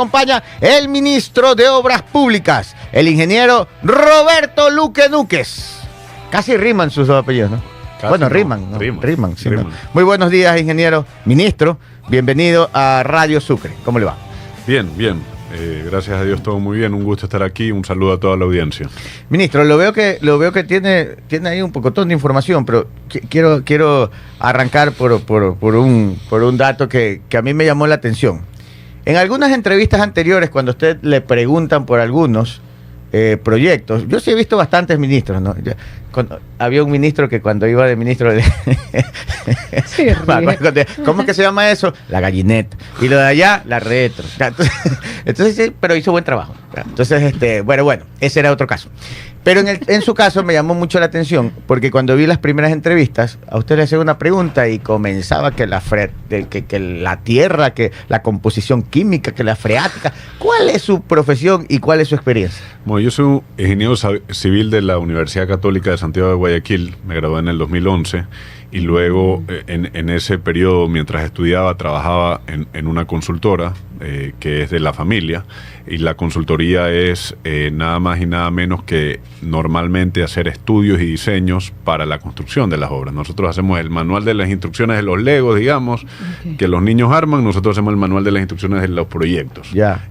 Acompaña el ministro de Obras Públicas, el ingeniero Roberto Luque Núquez. Casi riman sus dos apellidos, ¿no? Casi bueno, no, riman. Sí, riman. no. Muy buenos días, ingeniero, ministro. Bienvenido a Radio Sucre. ¿Cómo le va? Bien. Gracias a Dios todo muy bien. Un gusto estar aquí. Un saludo a toda la audiencia. Ministro, lo veo que tiene ahí un pocotón de información, pero quiero arrancar por un dato que a mí me llamó la atención. En algunas entrevistas anteriores, cuando a usted le preguntan por algunos proyectos, yo sí he visto bastantes ministros, ¿no? Había un ministro que cuando iba de ministro de... Sí, ¿cómo es que se llama eso? La gallineta. Y lo de allá, la retro. Entonces sí, pero hizo buen trabajo. Entonces, bueno, ese era otro caso. Pero en su caso me llamó mucho la atención, porque cuando vi las primeras entrevistas, a usted le hacía una pregunta y comenzaba que la tierra, que la composición química, que la freática. ¿Cuál es su profesión y cuál es su experiencia? Bueno, yo soy ingeniero civil de la Universidad Católica de Santiago de Guayaquil. Me gradué en el 2011 y luego en ese periodo, mientras estudiaba, trabajaba en una consultora que es de la familia, y la consultoría es nada más y nada menos que normalmente hacer estudios y diseños para la construcción de las obras. Nosotros hacemos el manual de las instrucciones de los legos, digamos, que los niños arman. Nosotros hacemos el manual de las instrucciones de los proyectos. Ya.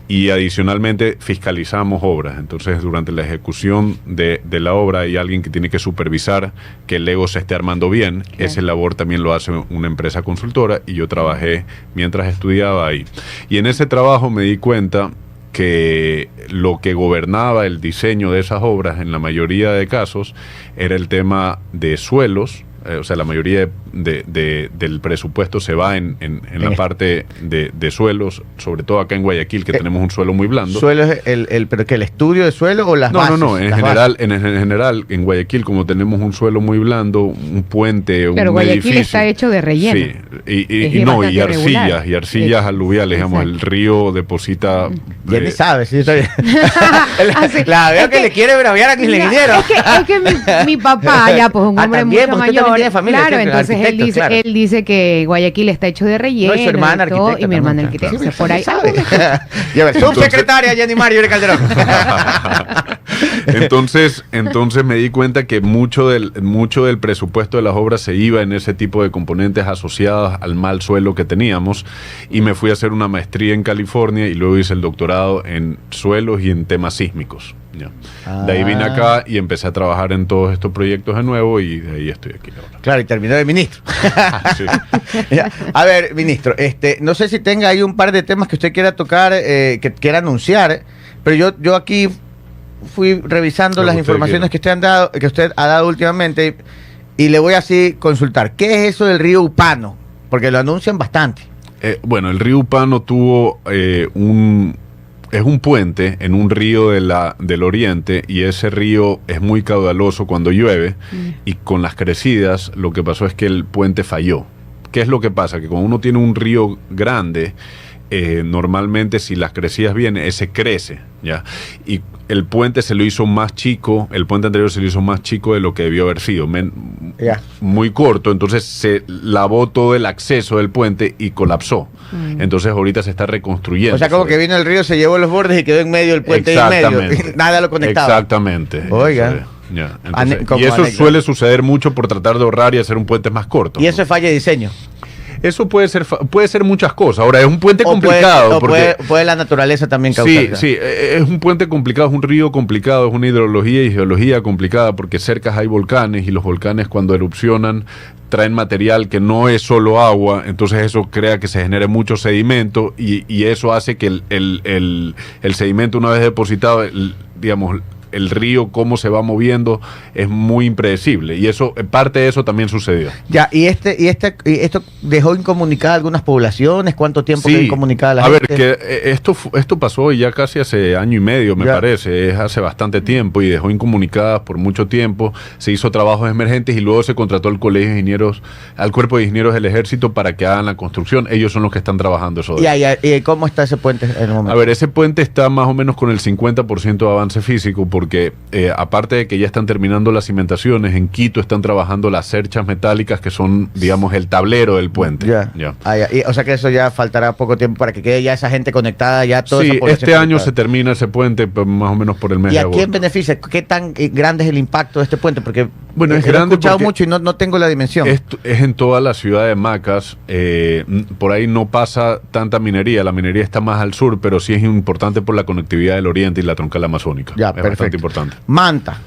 Y adicionalmente fiscalizamos obras. Entonces, durante la ejecución de la obra hay alguien que tiene que supervisar que el lego se esté armando bien. Okay. Esa labor también lo hace una empresa consultora, y yo trabajé mientras estudiaba ahí. Y en ese trabajo me di cuenta que lo que gobernaba el diseño de esas obras en la mayoría de casos era el tema de suelos. O sea, la mayoría del presupuesto se va en la parte de suelos, sobre todo acá en Guayaquil, que tenemos un suelo muy blando. ¿Suelo es pero que el estudio de suelo o las bases? No, en general, en Guayaquil, como tenemos un suelo muy blando, un puente, un Guayaquil edificio... está hecho de relleno. Sí, y arcillas aluviales, digamos, el río deposita... Ya ni sabe, sí, está bien. Veo que le quiere braviar a el ingeniero. Es que mi papá, ya pues un hombre también, mucho mayor, familia, claro, entonces él dice que Guayaquil está hecho de relleno, y su hermana y mi hermana arquitecta. Sí, por ahí. Subsecretaria Jenny Mario Calderón. Entonces me di cuenta que mucho del presupuesto de las obras se iba en ese tipo de componentes asociados al mal suelo que teníamos, y me fui a hacer una maestría en California y luego hice el doctorado en suelos y en temas sísmicos. De ahí vine acá y empecé a trabajar en todos estos proyectos de nuevo, y de ahí estoy aquí ahora. Claro, y terminó de ministro. Sí. A ver, ministro, no sé si tenga ahí un par de temas que usted quiera tocar, que quiera anunciar, pero yo aquí fui revisando las informaciones que usted ha dado últimamente, y le voy así consultar. ¿Qué es eso del río Upano? Porque lo anuncian bastante. Bueno, el río Upano tuvo es un puente en un río del oriente, y ese río es muy caudaloso cuando llueve, y con las crecidas lo que pasó es que el puente falló. ¿Qué es lo que pasa? Que cuando uno tiene un río grande, normalmente si las crecidas vienen, ese crece, ¿ya? Y el puente se lo hizo más chico, el puente anterior se lo hizo más chico de lo que debió haber sido, muy corto, entonces se lavó todo el acceso del puente y colapsó. Entonces ahorita se está reconstruyendo. O sea, como que vino el río, se llevó los bordes y quedó en medio del puente, en medio. Nada lo conectaba. Exactamente. Oiga. Entonces, y eso suele suceder mucho por tratar de ahorrar y hacer un puente más corto. ¿Y eso es falla de diseño? Eso puede ser muchas cosas. Ahora, es un puente complicado. Puede la naturaleza también causar. Sí, es un puente complicado, es un río complicado, es una hidrología y geología complicada, porque cerca hay volcanes, y los volcanes cuando erupcionan traen material que no es solo agua, entonces eso crea que se genere mucho sedimento, y eso hace que el sedimento, una vez depositado, digamos, el río, cómo se va moviendo, es muy impredecible, y eso, parte de eso también sucedió. Ya, y esto dejó incomunicadas algunas poblaciones. ¿Cuánto tiempo quedó incomunicada la gente? A ver, que esto pasó ya casi hace año y medio, me parece, es hace bastante tiempo, y dejó incomunicadas por mucho tiempo. Se hizo trabajos emergentes y luego se contrató al Colegio de Ingenieros, al Cuerpo de Ingenieros del Ejército, para que hagan la construcción. Ellos son los que están trabajando eso. ¿Y cómo está ese puente en el momento? A ver, ese puente está más o menos con el 50% de avance físico, porque aparte de que ya están terminando las cimentaciones, en Quito están trabajando las cerchas metálicas que son, digamos, el tablero del puente. Ya. O sea que eso ya faltará poco tiempo para que quede ya esa gente conectada, ya toda esa población este año conectada. se termina ese puente más o menos por el mes ¿Y de a agosto. quién beneficia? ¿Qué tan grande es el impacto de este puente? Porque Bueno, es lo he grande escuchado porque mucho y no tengo la dimensión. Es en toda la ciudad de Macas, por ahí no pasa tanta minería, la minería está más al sur, pero sí es importante por la conectividad del oriente y la troncal amazónica. Ya, es perfecto. bastante importante. Manta.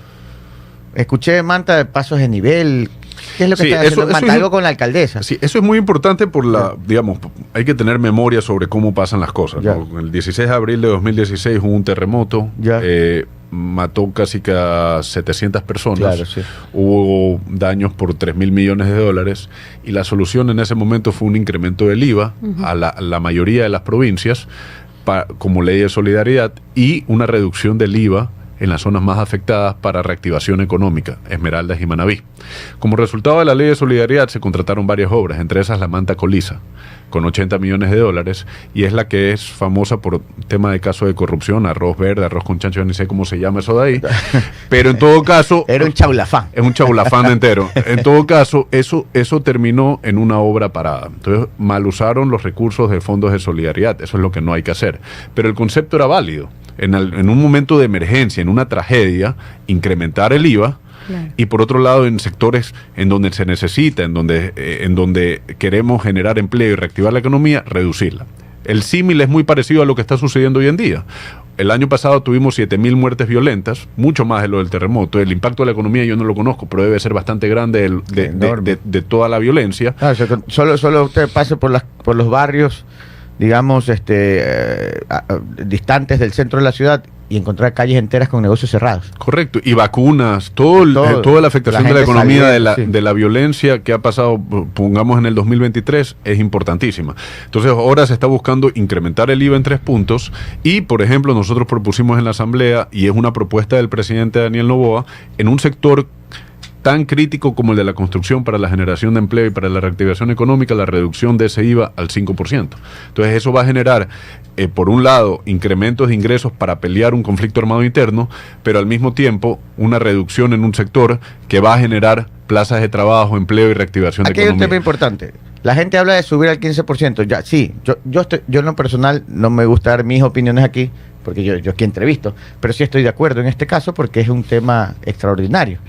Escuché de Manta de pasos de nivel. ¿Qué es lo que Sí, está haciendo en Manta? es- Algo con la alcaldesa. Sí, eso es muy importante por digamos, hay que tener memoria sobre cómo pasan las cosas, Ya. ¿no? El 16 de abril de 2016 hubo un terremoto, Ya. mató casi que a 700 personas, Claro, sí. hubo daños por 3.000 millones de dólares y la solución en ese momento fue un incremento del IVA a la mayoría de las provincias como ley de solidaridad y una reducción del IVA en las zonas más afectadas para reactivación económica, Esmeraldas y Manabí. Como resultado de la ley de solidaridad se contrataron varias obras, entre esas la Manta Coliza, con 80 millones de dólares, y es la que es famosa por tema de caso de corrupción, arroz verde, arroz con chancho, ni sé cómo se llama eso de ahí, pero en todo caso... Era un chaulafán. Es un chaulafán entero. En todo caso, eso terminó en una obra parada. Entonces, mal usaron los recursos de fondos de solidaridad. Eso es lo que no hay que hacer. Pero el concepto era válido. En un momento de emergencia, en una tragedia, incrementar el IVA. Claro. Y por otro lado, en sectores en donde se necesita, en donde queremos generar empleo y reactivar la economía, reducirla. El símil es muy parecido a lo que está sucediendo hoy en día. El año pasado tuvimos 7.000 muertes violentas, mucho más de lo del terremoto. El impacto de la economía yo no lo conozco, pero debe ser bastante grande de toda la violencia. Claro, solo usted pase por los barrios, digamos, distantes del centro de la ciudad y encontrar calles enteras con negocios cerrados. Correcto, y vacunas, toda la afectación La de la gente economía, saliendo, de la violencia que ha pasado, pongamos en el 2023, es importantísima. Entonces ahora se está buscando incrementar el IVA en 3 puntos y, por ejemplo, nosotros propusimos en la Asamblea, y es una propuesta del presidente Daniel Noboa, en un sector tan crítico como el de la construcción para la generación de empleo y para la reactivación económica, la reducción de ese IVA al 5%. Entonces eso va a generar, por un lado, incrementos de ingresos para pelear un conflicto armado interno, pero al mismo tiempo una reducción en un sector que va a generar plazas de trabajo, empleo y reactivación de Aquí hay un economía. tema importante. La gente habla de subir al 15%. Ya, sí, yo en lo personal no me gusta dar mis opiniones aquí, porque yo aquí entrevisto, pero sí estoy de acuerdo en este caso porque es un tema extraordinario.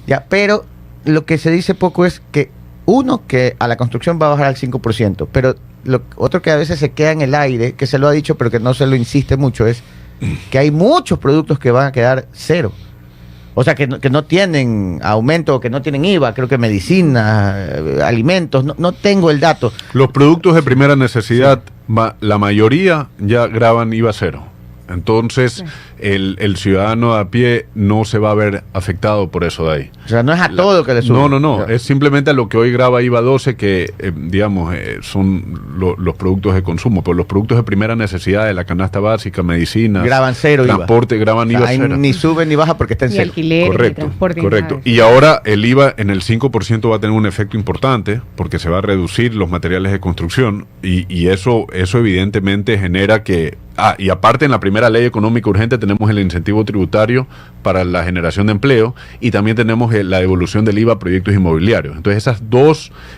Ya, pero lo que se dice poco es que que a la construcción va a bajar al 5%, pero otro que a veces se queda en el aire, que se lo ha dicho pero que no se lo insiste mucho, es que hay muchos productos que van a quedar cero. O sea, que no tienen aumento, que no tienen IVA, creo que medicina, alimentos, no tengo el dato. Los productos de primera necesidad, la mayoría ya graban IVA cero. Entonces, el ciudadano a pie no se va a ver afectado por eso de ahí. O sea, no es a todo que le sube. No. Es simplemente a lo que hoy graba IVA 12, que, son los productos de consumo. Pero los productos de primera necesidad, de la canasta básica, medicina, graban cero transporte, graban IVA ahí cero. ni sube ni baja porque está en Y cero. alquiler, Correcto, y transporte. correcto. nada. Y ahora el IVA en el 5% va a tener un efecto importante porque se va a reducir los materiales de construcción y eso evidentemente genera que... y aparte en la primera ley económica urgente tenemos el incentivo tributario para la generación de empleo y también tenemos la devolución del IVA a proyectos inmobiliarios. Entonces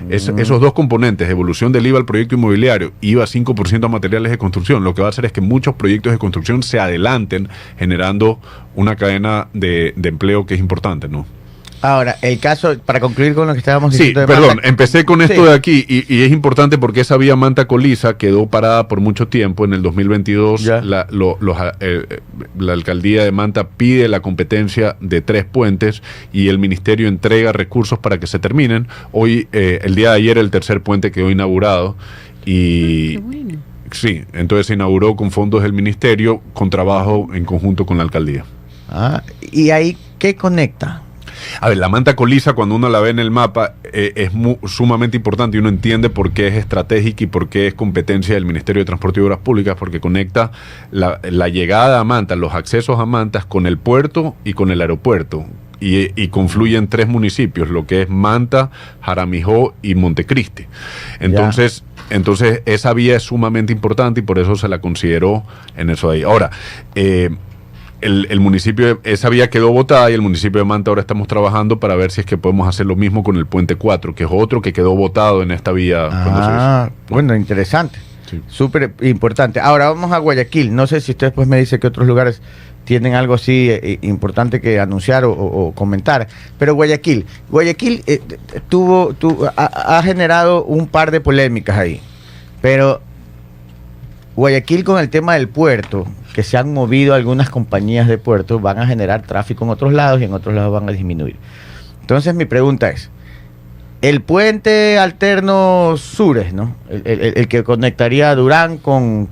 esos dos componentes, devolución del IVA al proyecto inmobiliario, IVA 5% a materiales de construcción, lo que va a hacer es que muchos proyectos de construcción se adelanten generando una cadena de empleo que es importante, ¿no? Ahora, el caso, para concluir con lo que estábamos Sí, diciendo de perdón, Manta, empecé con esto Sí. de aquí y es importante porque esa vía Manta Coliza quedó parada por mucho tiempo. En el 2022 Ya. la alcaldía de Manta pide la competencia de 3 puentes y el ministerio entrega recursos para que se terminen. Hoy, el día de ayer, el tercer puente quedó inaugurado y... Qué bueno. Sí, entonces se inauguró con fondos del ministerio, con trabajo en conjunto con la alcaldía. ¿y ahí qué conecta? A ver, la Manta Coliza, cuando uno la ve en el mapa, es sumamente importante y uno entiende por qué es estratégica y por qué es competencia del Ministerio de Transporte y Obras Públicas, porque conecta la llegada a Manta, los accesos a Manta con el puerto y con el aeropuerto. Y confluye en 3 municipios, lo que es Manta, Jaramijó y Montecristi. Entonces esa vía es sumamente importante y por eso se la consideró en eso de ahí. Ahora, el municipio, esa vía quedó botada y el municipio de Manta ahora estamos trabajando para ver si es que podemos hacer lo mismo con el puente 4, que es otro que quedó botado en esta vía. Bueno, interesante. Sí. Súper importante. Ahora vamos a Guayaquil. No sé si usted después me dice que otros lugares tienen algo así importante que anunciar o comentar. Pero Guayaquil ha generado un par de polémicas ahí. Pero Guayaquil con el tema del puerto, que se han movido algunas compañías de puertos, van a generar tráfico en otros lados y en otros lados van a disminuir. Entonces mi pregunta es, el puente alterno Sures, ¿no? El que conectaría a Durán con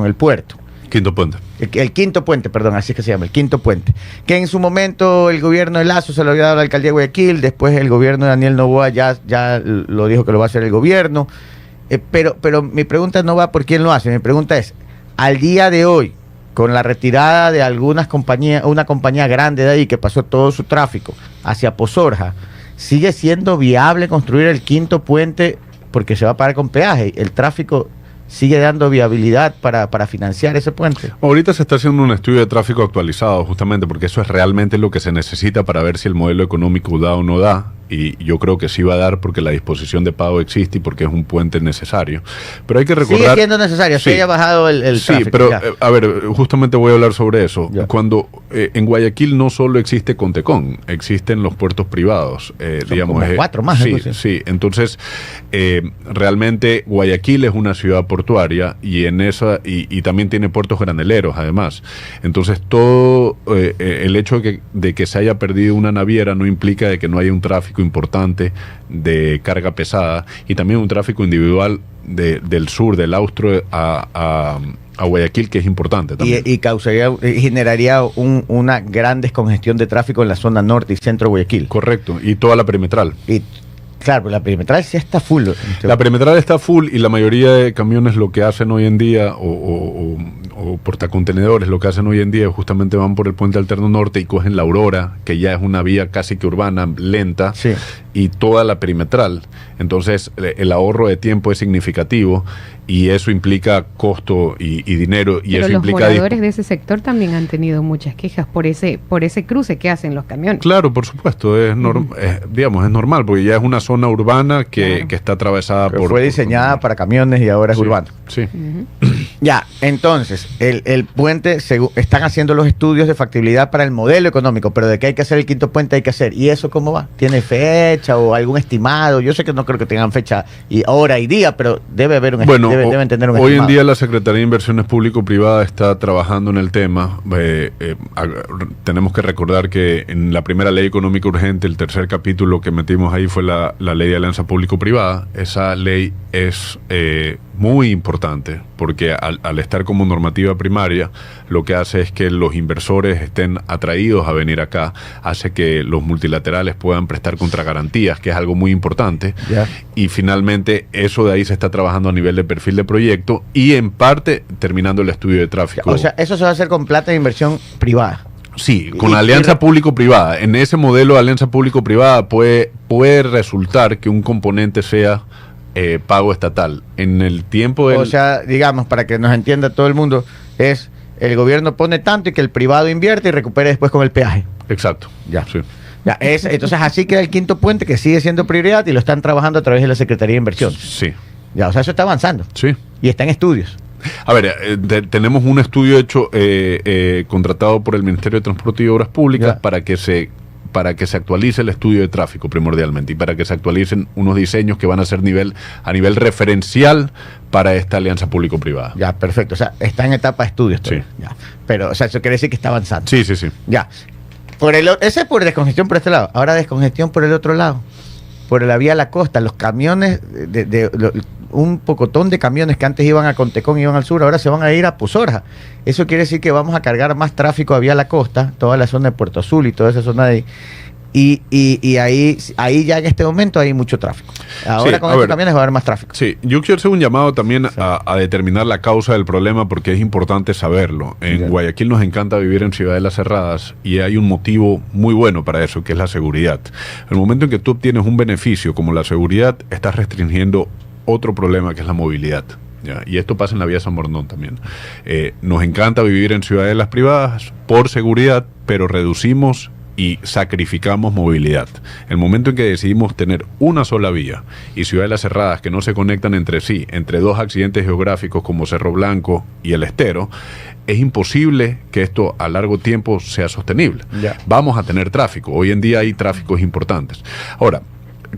el puerto. Quinto puente. El quinto puente, perdón, así es que se llama, el quinto puente. Que en su momento el gobierno de Lazo se lo había dado a la alcaldía de Guayaquil, después el gobierno de Daniel Noboa ya lo dijo que lo va a hacer el gobierno. Pero mi pregunta no va por quién lo hace, mi pregunta es, al día de hoy, con la retirada de algunas compañías, una compañía grande de ahí que pasó todo su tráfico hacia Pozorja, ¿sigue siendo viable construir el quinto puente porque se va a pagar con peaje? ¿El tráfico sigue dando viabilidad para financiar ese puente? Ahorita se está haciendo un estudio de tráfico actualizado, justamente porque eso es realmente lo que se necesita para ver si el modelo económico da o no da. Y yo creo que sí va a dar porque la disposición de pago existe y porque es un puente necesario. Pero hay que recordar... Sigue siendo necesario, sí, haya bajado el tráfico. Sí, pero a ver, justamente voy a hablar sobre eso. Ya. Cuando en Guayaquil no solo existe Contecón, existen los puertos privados. Digamos, como 4 más. Sí. Entonces, realmente Guayaquil es una ciudad portuaria y en esa y también tiene puertos graneleros, además. Entonces, todo el hecho de que se haya perdido una naviera no implica de que no haya un tráfico importante de carga pesada y también un tráfico individual del sur, del Austro a Guayaquil, que es importante también. Y generaría una gran descongestión de tráfico en la zona norte y centro de Guayaquil. Correcto, y toda la perimetral. Y claro, la perimetral sí está full. La perimetral está full y la mayoría de camiones lo que hacen hoy en día, o portacontenedores, lo que hacen hoy en día, justamente van por el puente alterno norte y cogen la Aurora, que ya es una vía casi que urbana, lenta, sí, y toda la perimetral. Entonces el ahorro de tiempo es significativo y eso implica costo y dinero. Y pero eso los implica moradores de ese sector también han tenido muchas quejas por ese cruce que hacen los camiones. Claro, por supuesto, es normal, porque ya es una zona urbana que está atravesada pero fue diseñada para camiones y ahora es urbana. Sí. Ya, entonces, el puente, están haciendo los estudios de factibilidad para el modelo económico, pero de que hay que hacer el quinto puente hay que hacer. ¿Y eso cómo va? ¿Tiene fecha o algún estimado? Yo sé que no creo que tengan fecha y hora y día, pero debe haber un estimado. Deben tener un hoy estimado. En día la Secretaría de Inversiones Público-Privada está trabajando en el tema. Tenemos que recordar que en la primera ley económica urgente, el tercer capítulo que metimos ahí fue la ley de alianza público-privada. Esa ley es muy importante porque al estar como normativa primaria, lo que hace es que los inversores estén atraídos a venir acá, hace que los multilaterales puedan prestar contragarantías, que es algo muy importante. Yeah. Y finalmente eso de ahí se está trabajando a nivel de perfil de proyecto y en parte terminando el estudio de tráfico. O sea, eso se va a hacer con plata de inversión privada. Sí, con alianza público-privada. En ese modelo de alianza público-privada puede resultar que un componente sea pago estatal. En el tiempo O sea, digamos, para que nos entienda todo el mundo, es el gobierno pone tanto y que el privado invierte y recupere después con el peaje. Exacto. Ya. Sí. Ya, entonces así queda el quinto puente que sigue siendo prioridad y lo están trabajando a través de la Secretaría de Inversión. Sí. Ya, o sea, eso está avanzando. Sí. Y está en estudios. A ver, tenemos un estudio hecho contratado por el Ministerio de Transporte y Obras Públicas Ya. para que se actualice el estudio de tráfico primordialmente y para que se actualicen unos diseños que van a ser a nivel referencial para esta alianza público-privada. Ya, perfecto. O sea, está en etapa de estudios. Sí. Ya. Pero, o sea, eso quiere decir que está avanzando. Sí. Ya. Ese es por descongestión por este lado. Ahora descongestión por el otro lado. Por la vía a la costa. Los camiones, un pocotón de camiones que antes iban a Contecón y iban al sur, ahora se van a ir a Pozorja. Eso quiere decir que vamos a cargar más tráfico a vía a la costa, toda la zona de Puerto Azul y toda esa zona de ahí. Y ahí ya en este momento hay mucho tráfico. Ahora con estos camiones va a haber más tráfico. Sí, yo quiero hacer un llamado también a determinar la causa del problema porque es importante saberlo. En Guayaquil nos encanta vivir en ciudadelas cerradas y hay un motivo muy bueno para eso, que es la seguridad. En el momento en que tú obtienes un beneficio como la seguridad, estás restringiendo otro problema que es la movilidad. ¿ya? Y esto pasa en la vía San Borondón también. Nos encanta vivir en ciudadelas privadas por seguridad, pero reducimos y sacrificamos movilidad. El momento en que decidimos tener una sola vía y ciudadelas cerradas que no se conectan entre sí, entre dos accidentes geográficos como Cerro Blanco y el Estero, es imposible que esto a largo tiempo sea sostenible. Ya. Vamos a tener tráfico. Hoy en día hay tráficos importantes. Ahora,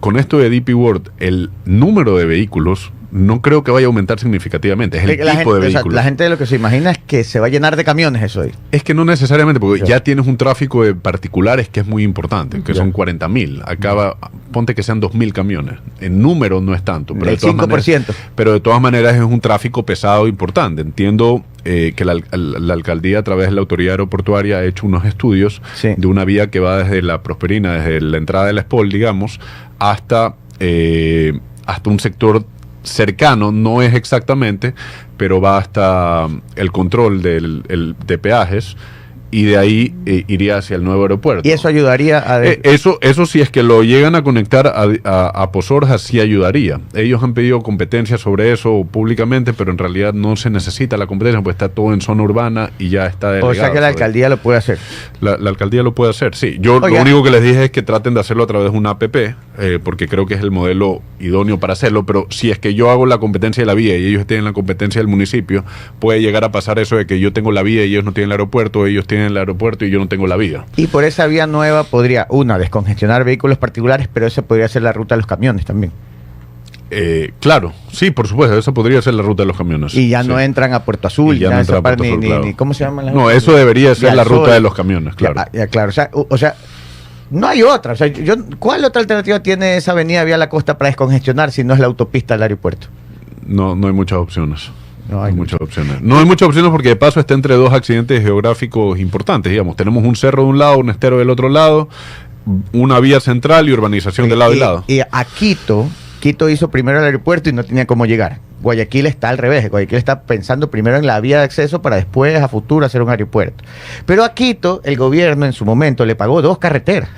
con esto de DP World, el número de vehículos no creo que vaya a aumentar significativamente. Es el tipo la gente, de o sea, vehículos. la gente lo que se imagina es que se va a llenar de camiones eso ahí. Es que no necesariamente, porque Ya. ya tienes un tráfico de particulares que es muy importante, que Ya. son 40.000. Acaba, ponte que sean 2.000 camiones. En número no es tanto, pero El de todas 5%. pero de todas maneras es un tráfico pesado importante. Entiendo que la alcaldía, a través de la autoridad aeroportuaria, ha hecho unos estudios Sí. de una vía que va desde la Prosperina, desde la entrada de la SPOL, digamos, hasta un sector cercano, no es exactamente, pero va hasta el control de peajes, y de ahí iría hacia el nuevo aeropuerto. Y eso ayudaría a... Eso si es que lo llegan a conectar a Posorja, sí ayudaría. Ellos han pedido competencia sobre eso públicamente, pero en realidad no se necesita la competencia, pues está todo en zona urbana y ya está delegado. o sea que la alcaldía lo puede hacer. La alcaldía lo puede hacer, sí. Yo Oiga. lo único que les dije es que traten de hacerlo a través de una APP, porque creo que es el modelo idóneo para hacerlo, pero si es que yo hago la competencia de la vía y ellos tienen la competencia del municipio, puede llegar a pasar eso de que yo tengo la vía y ellos no tienen el aeropuerto, ellos tienen el aeropuerto y yo no tengo la vía. Y por esa vía nueva podría, descongestionar vehículos particulares, pero esa podría ser la ruta de los camiones también. Claro, sí, por supuesto, esa podría ser la ruta de los camiones. Y ya sí. no entran a Puerto Azul, Y ya ya no esa entra a parte Puerto Azul, claro. ni ¿cómo se llaman las No, otras? eso debería ser Y la al ruta sol. de los camiones, claro. Ya, claro, o sea, no hay otra. O sea, ¿cuál otra alternativa tiene esa avenida vía la costa para descongestionar si no es la autopista al aeropuerto? No hay muchas opciones. No hay muchas opciones. No hay muchas opciones porque de paso está entre dos accidentes geográficos importantes, digamos. Tenemos un cerro de un lado, un estero del otro lado, una vía central y urbanización de lado y lado. Y a Quito hizo primero el aeropuerto y no tenía cómo llegar. Guayaquil está al revés. Guayaquil está pensando primero en la vía de acceso para después, a futuro, hacer un aeropuerto. Pero a Quito, el gobierno en su momento le pagó 2 carreteras.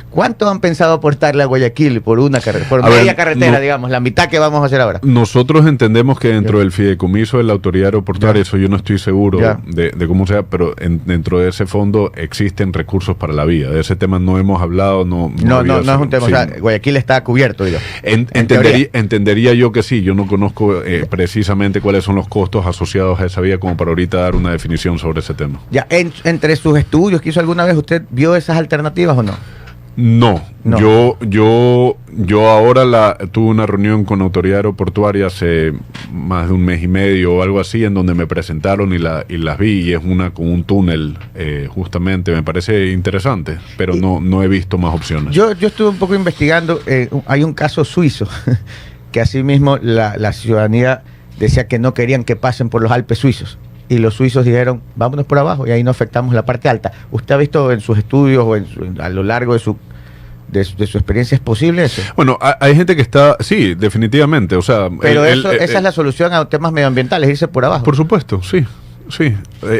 ¿Cuánto han pensado aportarle a Guayaquil por una carretera? Por media carretera, digamos, la mitad que vamos a hacer ahora. Nosotros entendemos que dentro del fideicomiso de la autoridad aeroportuaria, eso yo no estoy seguro de cómo sea, pero dentro de ese fondo existen recursos para la vía. De ese tema no hemos hablado, no es un tema. Sí. O sea, Guayaquil está cubierto, digo. Entendería yo que sí. Yo no conozco precisamente cuáles son los costos asociados a esa vía como para ahorita dar una definición sobre ese tema. Ya, entre sus estudios que hizo alguna vez, ¿usted vio esas alternativas o no? No. Yo ahora tuve una reunión con autoridad aeroportuaria hace más de un mes y medio o algo así, en donde me presentaron y las vi, y es una con un túnel, justamente. Me parece interesante, pero no he visto más opciones. Yo estuve un poco investigando, hay un caso suizo que asimismo la ciudadanía decía que no querían que pasen por los Alpes suizos. Y los suizos dijeron, vámonos por abajo y ahí no afectamos la parte alta. ¿Usted ha visto en sus estudios o a lo largo de su experiencia, es posible eso? Bueno, hay gente que está, sí, definitivamente. O sea, pero esa es la solución a temas medioambientales, irse por abajo. Por supuesto, sí. Sí,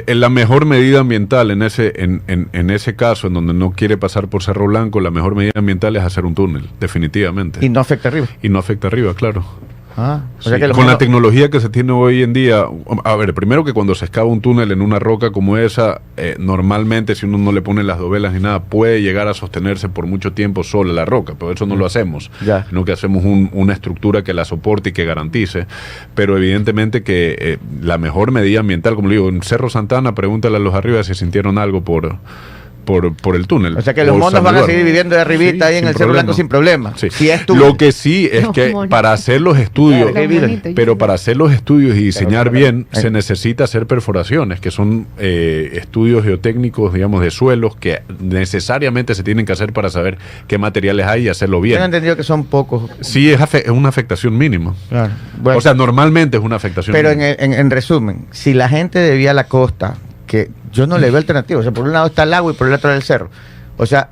la mejor medida ambiental en ese caso, en donde no quiere pasar por Cerro Blanco, la mejor medida ambiental es hacer un túnel, definitivamente. Y no afecta arriba. Y no afecta arriba, claro. O Sí, sea que con la tecnología que se tiene hoy en día, a ver, primero que cuando se excava un túnel en una roca como esa, normalmente si uno no le pone las dovelas ni nada, puede llegar a sostenerse por mucho tiempo sola la roca, pero eso no lo hacemos, sino que hacemos una estructura que la soporte y que garantice. Pero evidentemente que la mejor medida ambiental, como le digo, en Cerro Santana, pregúntale a los arriba si sintieron algo por el túnel. O sea que los monos van a seguir viviendo de arribita ahí en el Cerro Blanco sin problema. Sí. Si es Lo que sí es que para hacer los estudios, pero para hacer los estudios y diseñar bien, se necesita hacer perforaciones, que son estudios geotécnicos, digamos, de suelos, que necesariamente se tienen que hacer para saber qué materiales hay y hacerlo bien. Tengo entendido que son pocos. Sí, es una afectación mínima. Claro. Bueno, o sea, normalmente es una afectación pero mínima. en resumen, si la gente de Vía La Costa, que yo no le veo alternativa, o sea, por un lado está el agua y por el otro el cerro, o sea,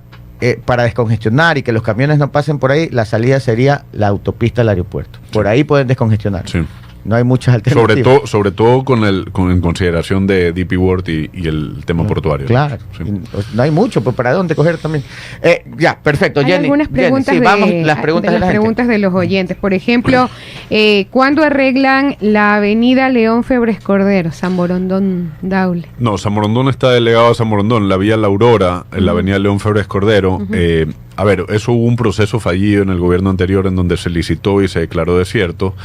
para descongestionar y que los camiones no pasen por ahí, la salida sería la autopista al aeropuerto. Por ahí pueden descongestionar. Sí. no hay muchas alternativas. Sobre todo en consideración de DP World y el tema portuario. Claro, Sí. no hay mucho, pues para dónde coger también. Ya, perfecto, Hay Jenny. algunas preguntas, Jenny, sí, vamos, las preguntas de la gente. preguntas de los oyentes. Por ejemplo, ¿cuándo arreglan la avenida León Febres Cordero, San Borondón, Daule? No, San Borondón está delegado a San Borondón, la vía La Aurora, en la avenida León Febres Cordero. A ver, eso hubo un proceso fallido en el gobierno anterior en donde se licitó y se declaró desierto,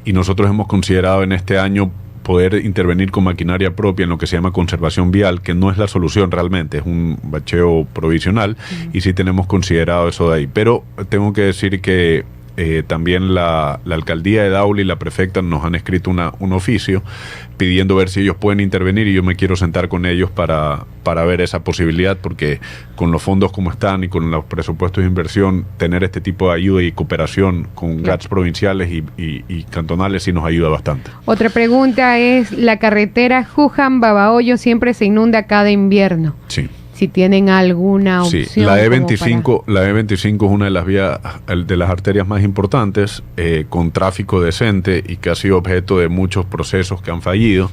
y nosotros hemos considerado en este año poder intervenir con maquinaria propia en lo que se llama conservación vial, que no es la solución realmente, es un bacheo provisional, y sí tenemos considerado eso de ahí. Pero tengo que decir que también la alcaldía de Daule y la prefecta nos han escrito un oficio pidiendo ver si ellos pueden intervenir, y yo me quiero sentar con ellos para ver esa posibilidad, porque con los fondos como están y con los presupuestos de inversión, tener este tipo de ayuda y cooperación con GATS provinciales y cantonales sí nos ayuda bastante. Otra pregunta es, la carretera Juján-Babahoyo siempre se inunda cada invierno. Sí. Si tienen alguna opción. Sí, la E25 es una de las vías, de las arterias más importantes, con tráfico decente y que ha sido objeto de muchos procesos que han fallido.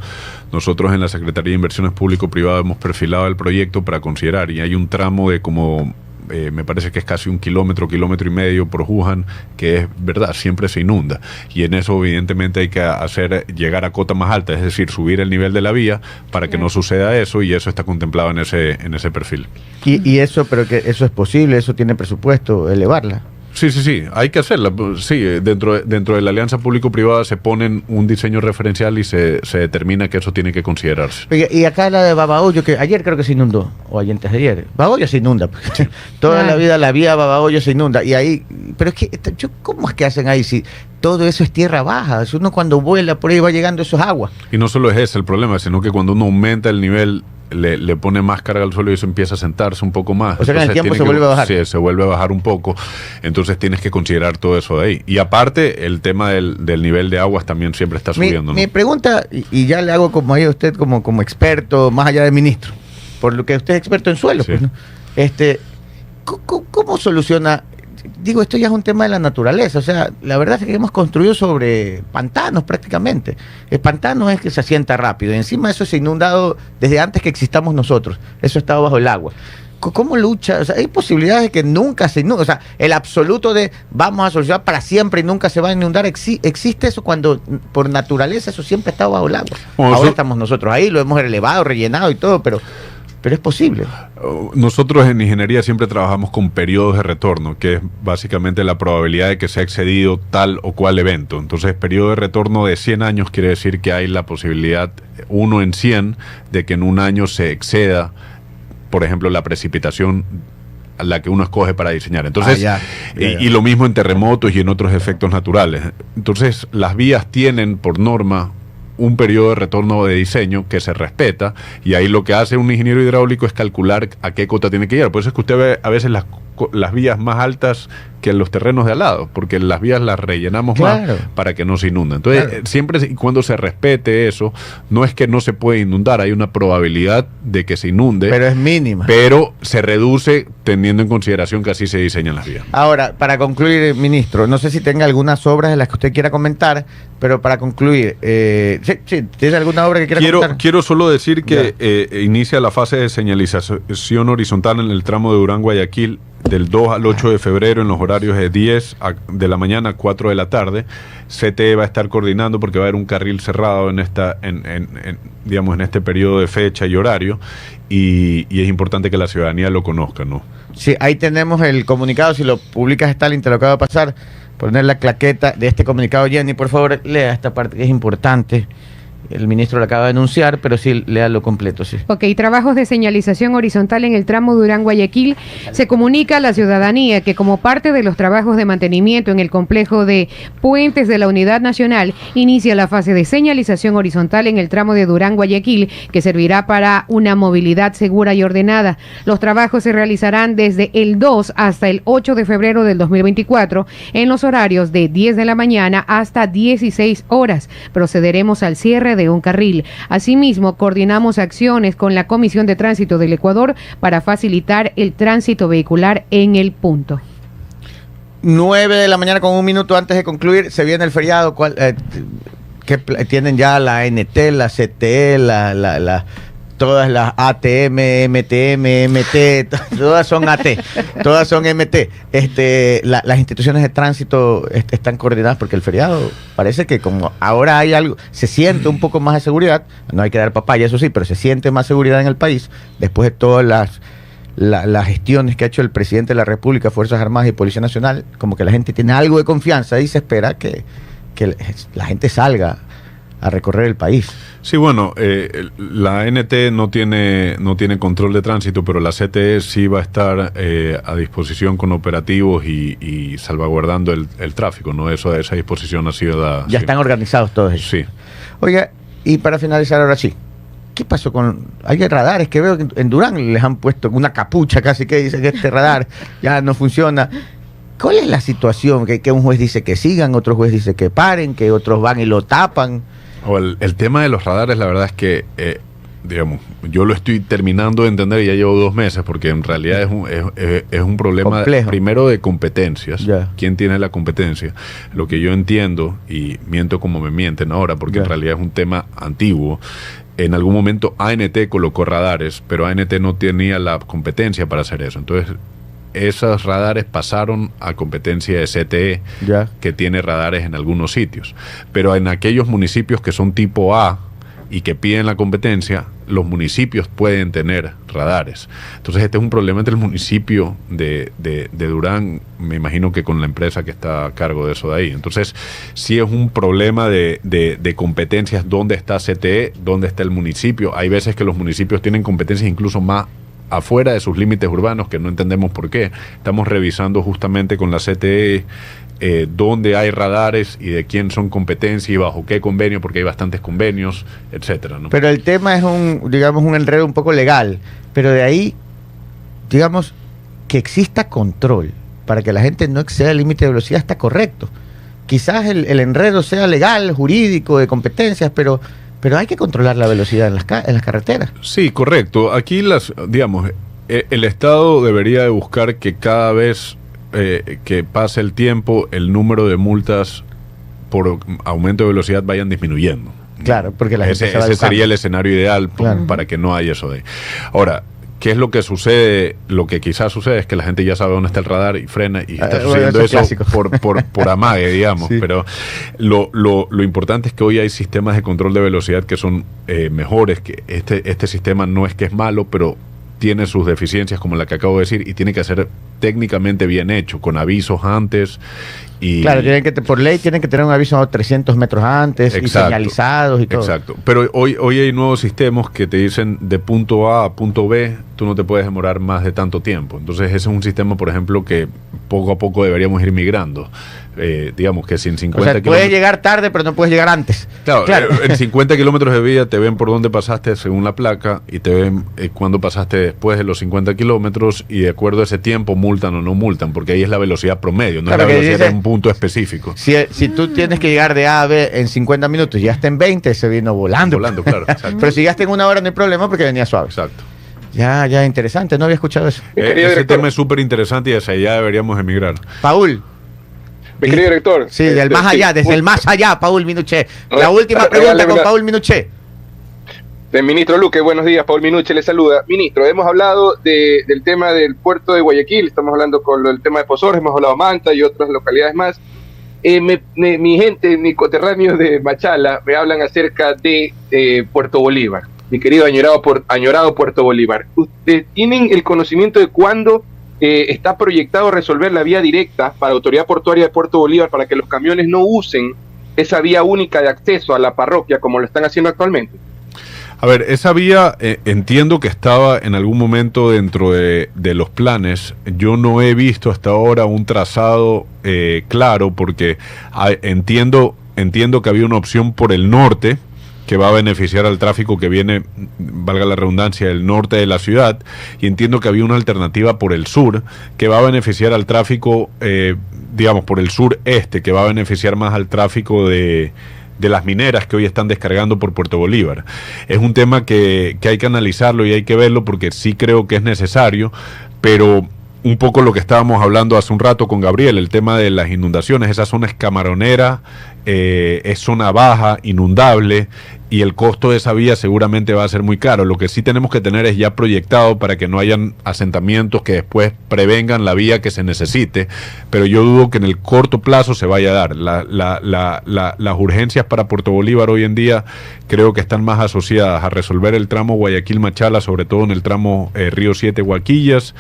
Nosotros en la Secretaría de Inversiones Público-Privadas hemos perfilado el proyecto para considerar, y hay un tramo de como me parece que es casi 1 kilómetro, 1,5 kilómetros por Juján, que es verdad, siempre se inunda, y en eso evidentemente hay que llegar a cota más alta, es decir, subir el nivel de la vía para que no suceda eso, y eso está contemplado en ese perfil. Y eso, pero que eso es posible, eso tiene presupuesto, elevarla. Sí, hay que hacerla. Sí, dentro de la alianza público-privada se ponen un diseño referencial y se determina que eso tiene que considerarse. Y acá la de Babahoyo, que ayer creo que se inundó, o antes de ayer. Babahoyo se inunda. Sí. Toda la vida la vía Babahoyo se inunda. Y ahí, pero es que, ¿cómo es que hacen ahí si todo eso es tierra baja? Si uno cuando vuela por ahí va llegando esos aguas. Y no solo es ese el problema, sino que cuando uno aumenta el nivel, le pone más carga al suelo y eso empieza a sentarse un poco más. O sea que en el tiempo se vuelve a bajar. Sí, se vuelve a bajar un poco. Entonces tienes que considerar todo eso de ahí. Y aparte, el tema del nivel de aguas también siempre está subiendo. Mi pregunta, y ya le hago como ahí a usted como experto, más allá de ministro, por lo que usted es experto en suelo, sí. Pues, ¿no? ¿Cómo soluciona? Digo, esto ya es un tema de la naturaleza, o sea, la verdad es que hemos construido sobre pantanos prácticamente. El pantano es que se asienta rápido, y encima eso se ha inundado desde antes que existamos nosotros, eso ha estado bajo el agua. ¿Cómo lucha? O sea, hay posibilidades de que nunca se inunde, o sea, el absoluto de vamos a solucionar para siempre y nunca se va a inundar, existe eso cuando por naturaleza eso siempre ha estado bajo el agua. Ahora estamos nosotros ahí, lo hemos elevado, rellenado y todo, pero es posible. Nosotros en ingeniería siempre trabajamos con periodos de retorno, que es básicamente la probabilidad de que se ha excedido tal o cual evento. Entonces, periodo de retorno de 100 años quiere decir que hay la posibilidad, 1 en 100, de que en un año se exceda, por ejemplo, la precipitación a la que uno escoge para diseñar. Entonces, y lo mismo en terremotos y en otros efectos naturales. Entonces, las vías tienen, por norma, un periodo de retorno de diseño que se respeta, y ahí lo que hace un ingeniero hidráulico es calcular a qué cota tiene que llegar. Por eso es que usted ve a veces las vías más altas que en los terrenos de al lado, porque las vías las rellenamos más para que no se inunden. Entonces, siempre y cuando se respete eso, no es que no se puede inundar, hay una probabilidad de que se inunde, pero es mínima. Pero se reduce teniendo en consideración que así se diseñan las vías. Ahora, para concluir, ministro, no sé si tenga algunas obras de las que usted quiera comentar, pero para concluir, ¿tiene alguna obra que quiera comentar? Quiero solo decir que inicia la fase de señalización horizontal en el tramo de Durán-Guayaquil del 2 al 8 de febrero en los horarios de 10 de la mañana a 4 de la tarde. CTE va a estar coordinando porque va a haber un carril cerrado en este periodo de fecha y horario, y es importante que la ciudadanía lo conozca, ¿no? Sí, ahí tenemos el comunicado, si lo publicas, Stalin, te lo acabo de pasar, poner la claqueta de este comunicado. Jenny, por favor, lea esta parte que es importante. El ministro lo acaba de anunciar, pero sí, léalo completo, sí. Ok, trabajos de señalización horizontal en el tramo Durán-Guayaquil. Se comunica a la ciudadanía que como parte de los trabajos de mantenimiento en el complejo de puentes de la Unidad Nacional, inicia la fase de señalización horizontal en el tramo de Durán-Guayaquil, que servirá para una movilidad segura y ordenada. Los trabajos se realizarán desde el 2 hasta el 8 de febrero del 2024, en los horarios de 10 de la mañana hasta 16 horas. Procederemos al cierre de un carril. Asimismo, coordinamos acciones con la Comisión de Tránsito del Ecuador para facilitar el tránsito vehicular en el punto. 9 de la mañana con 1 minuto antes de concluir, se viene el feriado. tienen ya la ANT, la CTE, todas las ATM, MTM, MT, todas son AT, todas son MT. Las instituciones de tránsito están coordinadas porque el feriado parece que como ahora hay algo, se siente un poco más de seguridad, no hay que dar papaya, eso sí, pero se siente más seguridad en el país después de todas las gestiones que ha hecho el presidente de la República, Fuerzas Armadas y Policía Nacional, como que la gente tiene algo de confianza y se espera que la gente salga a recorrer el país. Sí, bueno, la ANT no tiene control de tránsito, pero la CTE sí va a estar a disposición con operativos y salvaguardando el tráfico, ¿no? Esa disposición ha sido dada. Ya están organizados todos ellos. Sí. Oiga, y para finalizar ahora sí, ¿qué pasó con...? Hay radares que veo que en Durán les han puesto una capucha casi que dice que este radar ya no funciona. ¿Cuál es la situación? Que un juez dice que sigan, otro juez dice que paren, que otros van y lo tapan. El tema de los radares, la verdad es que, digamos, yo lo estoy terminando de entender y ya llevo 2 meses, porque en realidad es un problema primero de competencias. Yeah. ¿Quién tiene la competencia? Lo que yo entiendo, y miento como me mienten ahora, porque en realidad es un tema antiguo. En algún momento ANT colocó radares, pero ANT no tenía la competencia para hacer eso. Entonces, esos radares pasaron a competencia de CTE, que tiene radares en algunos sitios. Pero en aquellos municipios que son tipo A y que piden la competencia, los municipios pueden tener radares. Entonces este es un problema entre el municipio de Durán, me imagino que con la empresa que está a cargo de eso de ahí. Entonces sí es un problema de competencias, dónde está CTE, dónde está el municipio. Hay veces que los municipios tienen competencias incluso más afuera de sus límites urbanos, que no entendemos por qué. Estamos revisando justamente con la CTE dónde hay radares y de quién son competencia y bajo qué convenio, porque hay bastantes convenios, etcétera, ¿no? Pero el tema es un enredo un poco legal, pero de ahí, digamos, que exista control para que la gente no exceda el límite de velocidad está correcto. Quizás el enredo sea legal, jurídico, de competencias, pero hay que controlar la velocidad en las carreteras. Sí, correcto. Aquí digamos, el Estado debería de buscar que cada vez que pase el tiempo, el número de multas por aumento de velocidad vayan disminuyendo. Claro, porque la gente ese sería el escenario ideal para que no haya eso de. Ahora, ¿qué es lo que sucede? Lo que quizás sucede es que la gente ya sabe dónde está el radar y frena y está sucediendo eso por amague, digamos. Sí. Pero lo importante es que hoy hay sistemas de control de velocidad que son mejores, que este sistema no es que es malo, pero tiene sus deficiencias, como la que acabo de decir, y tiene que ser técnicamente bien hecho, con avisos antes. Claro, por ley tienen que tener un aviso a 300 metros antes. Exacto, y señalizados y todo. Exacto, pero hoy hay nuevos sistemas que te dicen de punto A a punto B, tú no te puedes demorar más de tanto tiempo. Entonces ese es un sistema, por ejemplo, que poco a poco deberíamos ir migrando. Digamos que si en 50 kilómetros... puedes llegar tarde, pero no puedes llegar antes. Claro. En 50 kilómetros de vía te ven por dónde pasaste según la placa y te ven cuando pasaste después de los 50 kilómetros y de acuerdo a ese tiempo multan o no multan, porque ahí es la velocidad promedio, no es la velocidad de un punto específico. Si tú tienes que llegar de A a B en 50 minutos y llegaste en 20, se vino volando. Claro. Exacto. Pero si llegaste en 1 hora no hay problema porque venía suave. Exacto. Ya, interesante, no había escuchado eso. Ese tema es súper interesante y hacia allá deberíamos emigrar. Paul. Mi querido director. Sí, del más allá, desde el más allá, Paul Minuché. La última pregunta con Paul Minuché. Del ministro Luque, buenos días, Paul Minuché le saluda. Ministro, hemos hablado del tema del puerto de Guayaquil, estamos hablando con el tema de Pozores, hemos hablado de Manta y otras localidades más. Mi gente, mi coterráneo de Machala, me hablan acerca de Puerto Bolívar, mi querido añorado Puerto Bolívar. ¿Ustedes tienen el conocimiento de cuándo está proyectado resolver la vía directa para la Autoridad Portuaria de Puerto Bolívar para que los camiones no usen esa vía única de acceso a la parroquia como lo están haciendo actualmente? A ver, esa vía entiendo que estaba en algún momento dentro de los planes. Yo no he visto hasta ahora un trazado claro porque entiendo que había una opción por el norte que va a beneficiar al tráfico que viene, valga la redundancia, del norte de la ciudad, y entiendo que había una alternativa por el sur que va a beneficiar al tráfico, digamos, por el sureste, que va a beneficiar más al tráfico de las mineras que hoy están descargando por Puerto Bolívar. Es un tema que hay que analizarlo y hay que verlo porque sí creo que es necesario, pero un poco lo que estábamos hablando hace un rato con Gabriel, el tema de las inundaciones. Esa zona es camaronera, es zona baja, inundable, y el costo de esa vía seguramente va a ser muy caro. Lo que sí tenemos que tener es ya proyectado para que no hayan asentamientos que después prevengan la vía que se necesite, pero yo dudo que en el corto plazo se vaya a dar. Las urgencias para Puerto Bolívar hoy en día creo que están más asociadas a resolver el tramo Guayaquil-Machala, sobre todo en el tramo Río 7 Huaquillas,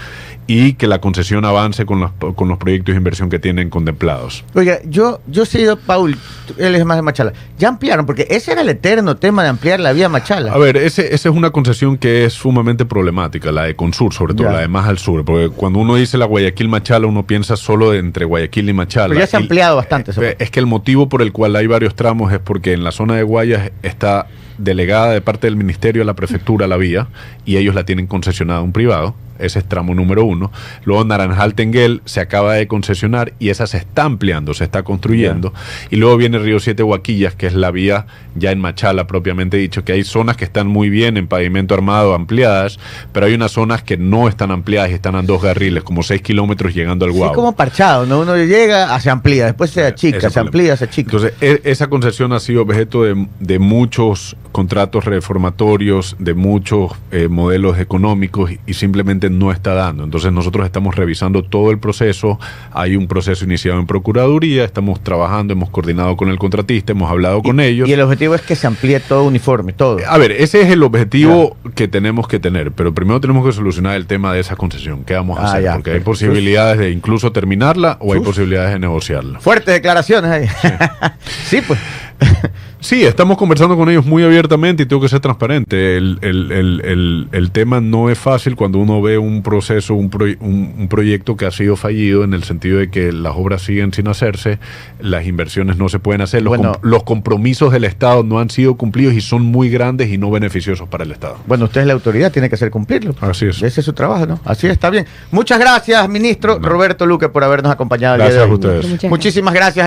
y que la concesión avance con los proyectos de inversión que tienen contemplados. Oiga, yo he sido, Paul, él es más de Machala. Ya ampliaron, porque ese era el eterno tema de ampliar la vía Machala. A ver, esa es una concesión que es sumamente problemática, la de Consur, sobre todo, la de más al sur, porque cuando uno dice la Guayaquil-Machala, uno piensa solo entre Guayaquil y Machala. Pero ya se ha ampliado bastante. Es que el motivo por el cual hay varios tramos es porque en la zona de Guayas está delegada de parte del ministerio a la prefectura la vía, y ellos la tienen concesionada a un privado. Ese es tramo número 1. Luego Naranjal-Tenguel se acaba de concesionar y esa se está ampliando, se está construyendo. Y luego viene Río 7 Huaquillas, que es la vía ya en Machala propiamente dicho, que hay zonas que están muy bien en pavimento armado ampliadas, pero hay unas zonas que no están ampliadas y están en 2 carriles, como 6 kilómetros llegando al Guau. Sí, como parchado, ¿no? Uno llega, se amplía, después se achica, se amplía, se achica. Entonces, esa concesión ha sido objeto de muchos contratos reformatorios, de muchos modelos económicos, y simplemente no está dando. Entonces nosotros estamos revisando todo el proceso. Hay un proceso iniciado en Procuraduría, estamos trabajando, hemos coordinado con el contratista, hemos hablado con ellos. Y el objetivo es que se amplíe todo uniforme, todo. A ver, ese es el objetivo que tenemos que tener, pero primero tenemos que solucionar el tema de esa concesión. ¿Qué vamos a hacer? Porque hay posibilidades de incluso terminarla o hay posibilidades de negociarla. Fuertes declaraciones ahí. Sí, pues. Sí, estamos conversando con ellos muy abiertamente y tengo que ser transparente. El tema no es fácil cuando uno ve un proceso, un proyecto que ha sido fallido, en el sentido de que las obras siguen sin hacerse, las inversiones no se pueden hacer, los compromisos del Estado no han sido cumplidos y son muy grandes y no beneficiosos para el Estado. Bueno, usted es la autoridad, tiene que hacer cumplirlo. Así es. Ese es su trabajo, ¿no? Así está bien. Muchas gracias, ministro Roberto Luque, por habernos acompañado. Gracias a ustedes. Muchísimas gracias.